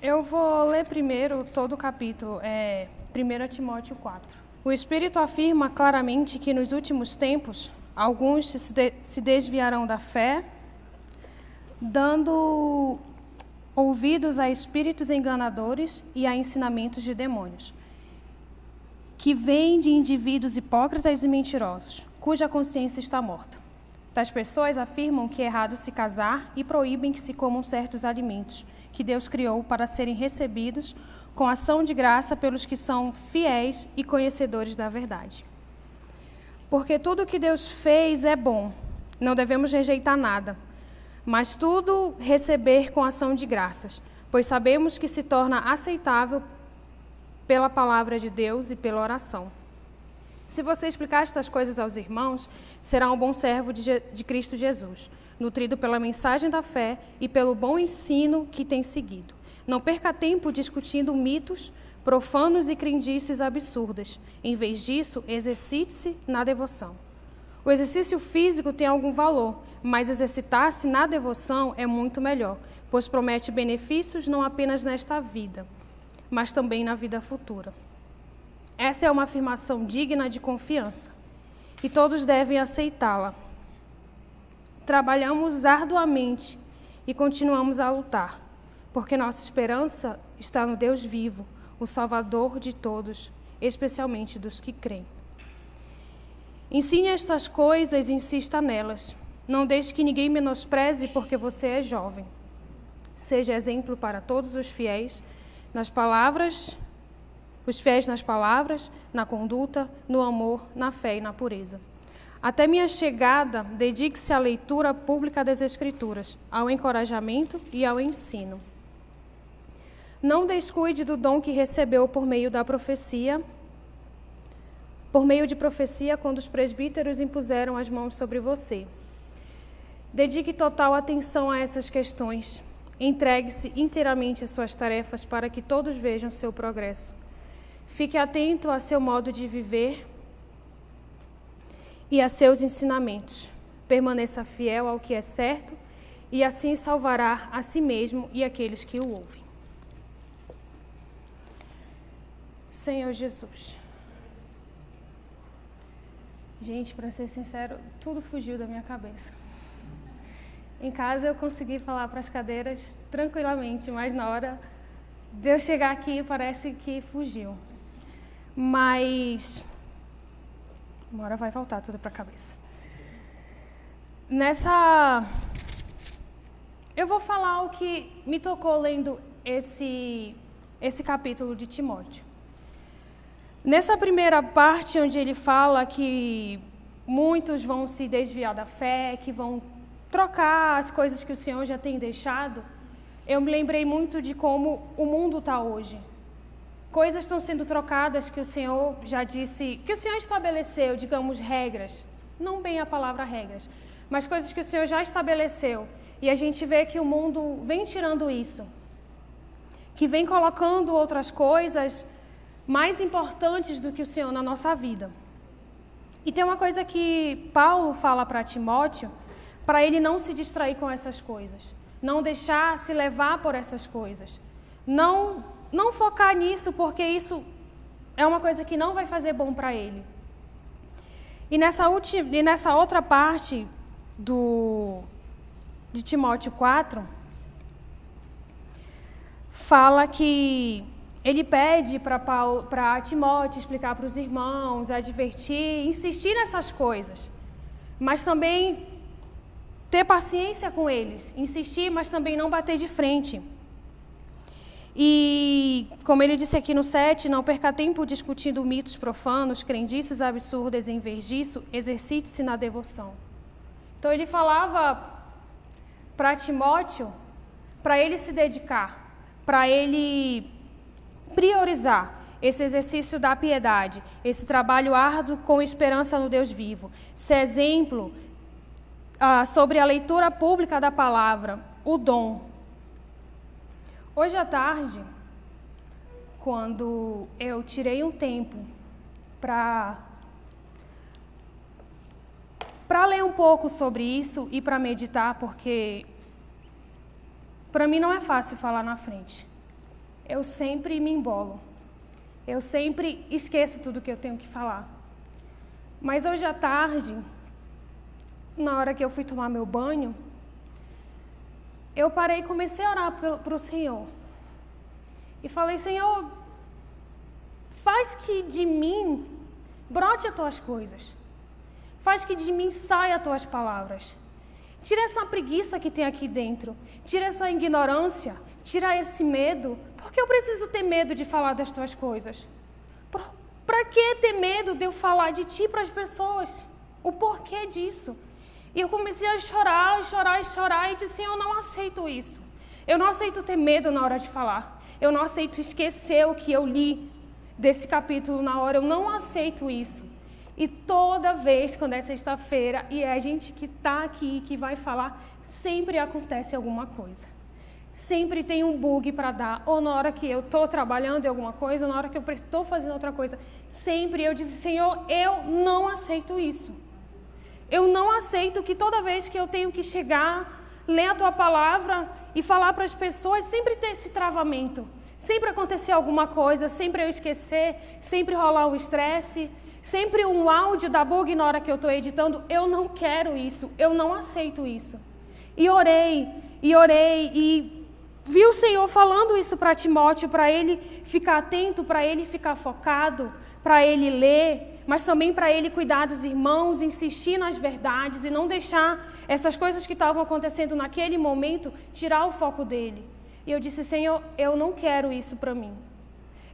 Eu vou ler primeiro todo o capítulo, 1 Timóteo 4. O Espírito afirma claramente que nos últimos tempos, alguns se desviarão da fé, dando ouvidos a espíritos enganadores e a ensinamentos de demônios, que vêm de indivíduos hipócritas e mentirosos, cuja consciência está morta. Tais pessoas afirmam que é errado se casar e proíbem que se comam certos alimentos que Deus criou para serem recebidos com ação de graça pelos que são fiéis e conhecedores da verdade. Porque tudo que Deus fez é bom, não devemos rejeitar nada, mas tudo receber com ação de graças, pois sabemos que se torna aceitável pela palavra de Deus e pela oração. Se você explicar estas coisas aos irmãos, será um bom servo de Cristo Jesus, nutrido pela mensagem da fé e pelo bom ensino que tem seguido. Não perca tempo discutindo mitos profanos e crendices absurdas. Em vez disso, exercite-se na devoção. O exercício físico tem algum valor, mas exercitar-se na devoção é muito melhor, pois promete benefícios não apenas nesta vida, mas também na vida futura. Essa é uma afirmação digna de confiança, e todos devem aceitá-la. Trabalhamos arduamente e continuamos a lutar, porque nossa esperança está no Deus vivo, o Salvador de todos, especialmente dos que creem. Ensine estas coisas e insista nelas. Não deixe que ninguém menospreze porque você é jovem. Seja exemplo para todos os fiéis nas palavras, na conduta, no amor, na fé e na pureza. Até minha chegada, dedique-se à leitura pública das Escrituras, ao encorajamento e ao ensino. Não descuide do dom que recebeu por meio de profecia, quando os presbíteros impuseram as mãos sobre você. Dedique total atenção a essas questões. Entregue-se inteiramente às suas tarefas para que todos vejam seu progresso. Fique atento a seu modo de viver e a seus ensinamentos. Permaneça fiel ao que é certo e assim salvará a si mesmo e aqueles que o ouvem. Senhor Jesus. Gente, para ser sincero, tudo fugiu da minha cabeça. Em casa eu consegui falar para as cadeiras tranquilamente, mas na hora de eu chegar aqui parece que fugiu. Mas uma hora vai voltar tudo para a cabeça. Eu vou falar o que me tocou lendo esse capítulo de Timóteo. Nessa primeira parte, onde ele fala que muitos vão se desviar da fé, que vão trocar as coisas que o Senhor já tem deixado, eu me lembrei muito de como o mundo está hoje. Coisas estão sendo trocadas que o Senhor já disse, que o Senhor estabeleceu, digamos, regras. Não bem a palavra regras, mas coisas que o Senhor já estabeleceu. E a gente vê que o mundo vem tirando isso. Que vem colocando outras coisas mais importantes do que o Senhor na nossa vida. E tem uma coisa que Paulo fala para Timóteo, para ele não se distrair com essas coisas. Não deixar se levar por essas coisas. Não focar nisso, porque isso é uma coisa que não vai fazer bom para ele. E nessa outra parte de Timóteo 4, fala que ele pede para Timóteo explicar para os irmãos, advertir, insistir nessas coisas, mas também ter paciência com eles, insistir, mas também não bater de frente. E, como ele disse aqui no 7, não perca tempo discutindo mitos profanos, crendices absurdas. Em vez disso, exercite-se na devoção. Então, ele falava para Timóteo, para ele se dedicar, para ele priorizar esse exercício da piedade, esse trabalho árduo com esperança no Deus vivo, ser exemplo sobre a leitura pública da palavra, o dom. Hoje à tarde, quando eu tirei um tempo para ler um pouco sobre isso e para meditar, porque para mim não é fácil falar na frente. eu sempre me embolo. Eu sempre esqueço tudo que eu tenho que falar. Mas hoje à tarde, na hora que eu fui tomar meu banho, eu parei e comecei a orar para o Senhor. E falei, Senhor, faz que de mim brote as tuas coisas. Faz que de mim saia as tuas palavras. Tira essa preguiça que tem aqui dentro. Tira essa ignorância. Tira esse medo. Por que eu preciso ter medo de falar das tuas coisas? Para que ter medo de eu falar de ti para as pessoas? O porquê disso? E eu comecei a chorar e disse, eu não aceito isso. Eu não aceito ter medo na hora de falar. Eu não aceito esquecer o que eu li desse capítulo na hora. Eu não aceito isso. E toda vez, quando é sexta-feira, e é a gente que está aqui, que vai falar, sempre acontece alguma coisa. Sempre tem um bug para dar, ou na hora que eu estou trabalhando em alguma coisa, ou na hora que eu estou fazendo outra coisa. Sempre eu disse, Senhor, eu não aceito isso. Eu não aceito que toda vez que eu tenho que chegar, ler a Tua palavra e falar para as pessoas, sempre ter esse travamento. Sempre acontecer alguma coisa, sempre eu esquecer, sempre rolar um estresse, sempre um áudio da bug na hora que eu estou editando. Eu não quero isso, eu não aceito isso. E orei, e vi o Senhor falando isso para Timóteo, para ele ficar atento, para ele ficar focado, para ele ler, mas também para ele cuidar dos irmãos, insistir nas verdades e não deixar essas coisas que estavam acontecendo naquele momento tirar o foco dele. E eu disse, Senhor, eu não quero isso para mim.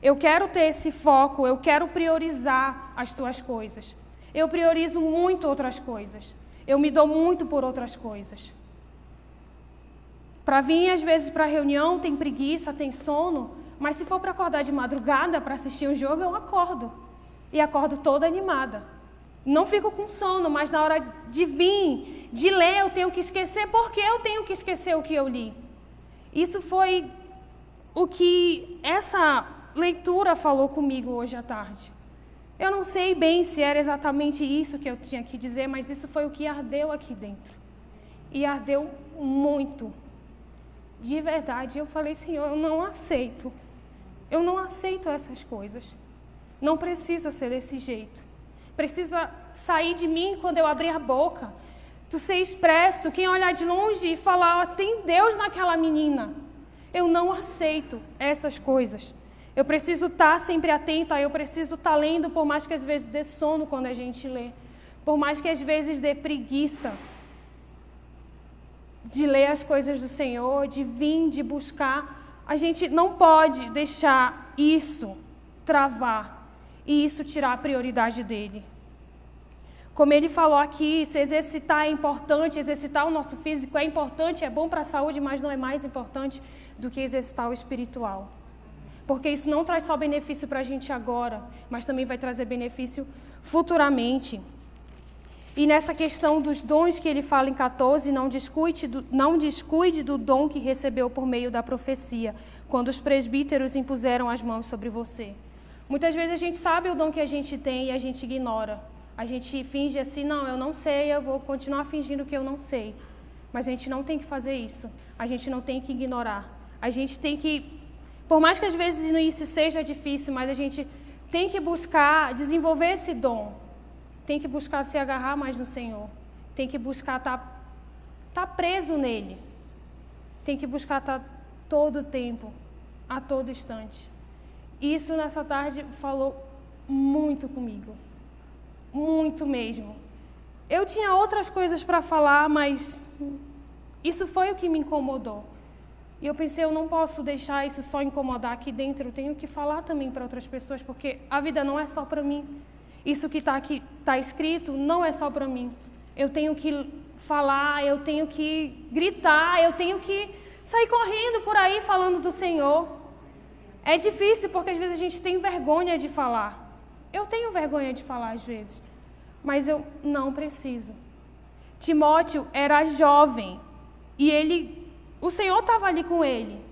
Eu quero ter esse foco, eu quero priorizar as tuas coisas. Eu priorizo muito outras coisas. Eu me dou muito por outras coisas. Para vir, às vezes, para a reunião, tem preguiça, tem sono, mas se for para acordar de madrugada para assistir um jogo, eu acordo. E acordo toda animada. Não fico com sono, mas na hora de vir, de ler, eu tenho que esquecer. Por que eu tenho que esquecer o que eu li? Isso foi o que essa leitura falou comigo hoje à tarde. Eu não sei bem se era exatamente isso que eu tinha que dizer, mas isso foi o que ardeu aqui dentro. E ardeu muito. De verdade, eu falei, Senhor, eu não aceito. Eu não aceito essas coisas. Não precisa ser desse jeito. Precisa sair de mim quando eu abrir a boca. Tu ser expresso, quem olhar de longe e falar, tem Deus naquela menina. Eu não aceito essas coisas. Eu preciso estar sempre atenta, eu preciso estar lendo, por mais que às vezes dê sono quando a gente lê. Por mais que às vezes dê preguiça de ler as coisas do Senhor, de vir, de buscar. A gente não pode deixar isso travar e isso tirar a prioridade dele. Como ele falou aqui, se exercitar é importante, exercitar o nosso físico é importante, é bom para a saúde, mas não é mais importante do que exercitar o espiritual. Porque isso não traz só benefício para a gente agora, mas também vai trazer benefício futuramente. E nessa questão dos dons que ele fala em 14, não descuide do dom que recebeu por meio da profecia, quando os presbíteros impuseram as mãos sobre você. Muitas vezes a gente sabe o dom que a gente tem e a gente ignora. A gente finge assim, não, eu não sei, eu vou continuar fingindo que eu não sei. Mas a gente não tem que fazer isso. A gente não tem que ignorar. A gente tem que, por mais que às vezes no início seja difícil, mas a gente tem que buscar desenvolver esse dom. Tem que buscar se agarrar mais no Senhor. Tem que buscar estar preso nele. Tem que buscar estar todo o tempo, a todo instante. Isso nessa tarde falou muito comigo. Muito mesmo. Eu tinha outras coisas para falar, mas isso foi o que me incomodou. E eu pensei, eu não posso deixar isso só incomodar aqui dentro. Eu tenho que falar também para outras pessoas, porque a vida não é só para mim. Isso que está aqui, está escrito, não é só para mim. Eu tenho que falar, eu tenho que gritar, eu tenho que sair correndo por aí falando do Senhor. É difícil porque às vezes a gente tem vergonha de falar. Eu tenho vergonha de falar às vezes, mas eu não preciso. Timóteo era jovem e o Senhor estava ali com ele.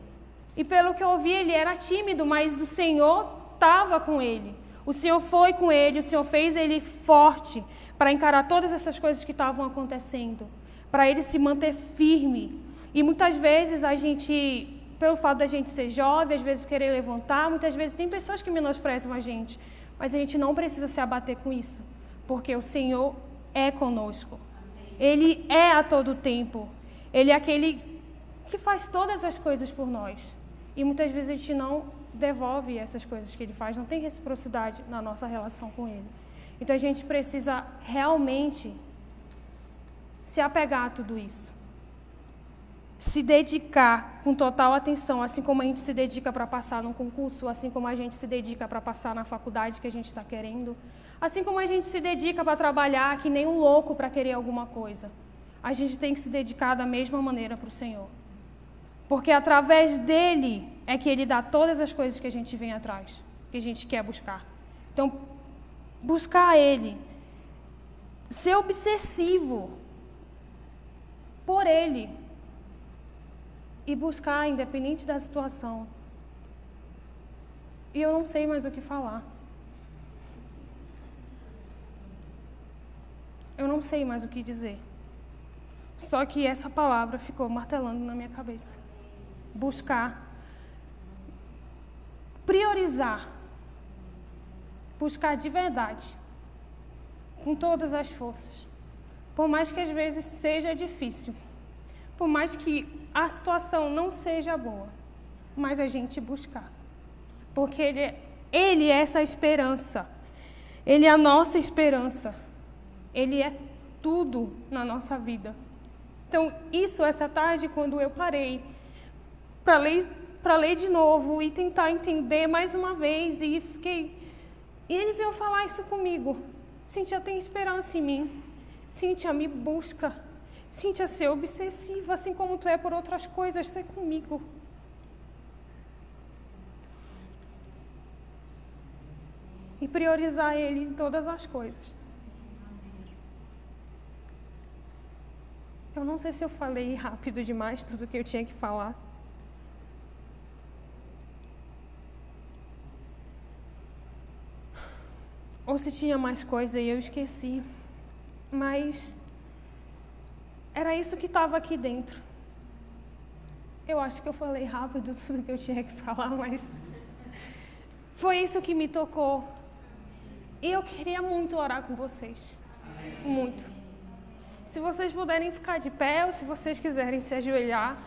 E pelo que eu ouvi, ele era tímido, mas o Senhor estava com ele. O Senhor foi com ele, o Senhor fez ele forte para encarar todas essas coisas que estavam acontecendo, para ele se manter firme. E muitas vezes a gente pelo fato da gente ser jovem, às vezes querer levantar, muitas vezes tem pessoas que menosprezam a gente, mas a gente não precisa se abater com isso, porque o Senhor é conosco. Ele é a todo tempo. Ele é aquele que faz todas as coisas por nós. E muitas vezes a gente não devolve essas coisas que Ele faz, não tem reciprocidade na nossa relação com Ele. Então a gente precisa realmente se apegar a tudo isso. Se dedicar com total atenção, assim como a gente se dedica para passar num concurso, assim como a gente se dedica para passar na faculdade que a gente está querendo, assim como a gente se dedica para trabalhar que nem um louco para querer alguma coisa. A gente tem que se dedicar da mesma maneira para o Senhor. Porque através dEle é que Ele dá todas as coisas que a gente vem atrás, que a gente quer buscar. Então, buscar Ele, ser obsessivo por Ele, e buscar, independente da situação. E eu não sei mais o que falar. Eu não sei mais o que dizer. Só que essa palavra ficou martelando na minha cabeça. Buscar. Priorizar. Buscar de verdade. Com todas as forças. Por mais que às vezes seja difícil. Por mais que a situação não seja boa, mas a gente buscar. Porque Ele é essa esperança. Ele é a nossa esperança. Ele é tudo na nossa vida. Então, isso essa tarde, quando eu parei para ler de novo e tentar entender mais uma vez, e Ele veio falar isso comigo. Cíntia, tem esperança em mim. Cíntia, me busca. Cíntia, ser obsessiva, assim como tu é por outras coisas, ser comigo. E priorizar Ele em todas as coisas. Eu não sei se eu falei rápido demais tudo o que eu tinha que falar. Ou se tinha mais coisa e eu esqueci. Mas era isso que estava aqui dentro. Eu acho que eu falei rápido tudo que eu tinha que falar, mas foi isso que me tocou. E eu queria muito orar com vocês. Muito. Se vocês puderem ficar de pé, ou se vocês quiserem se ajoelhar,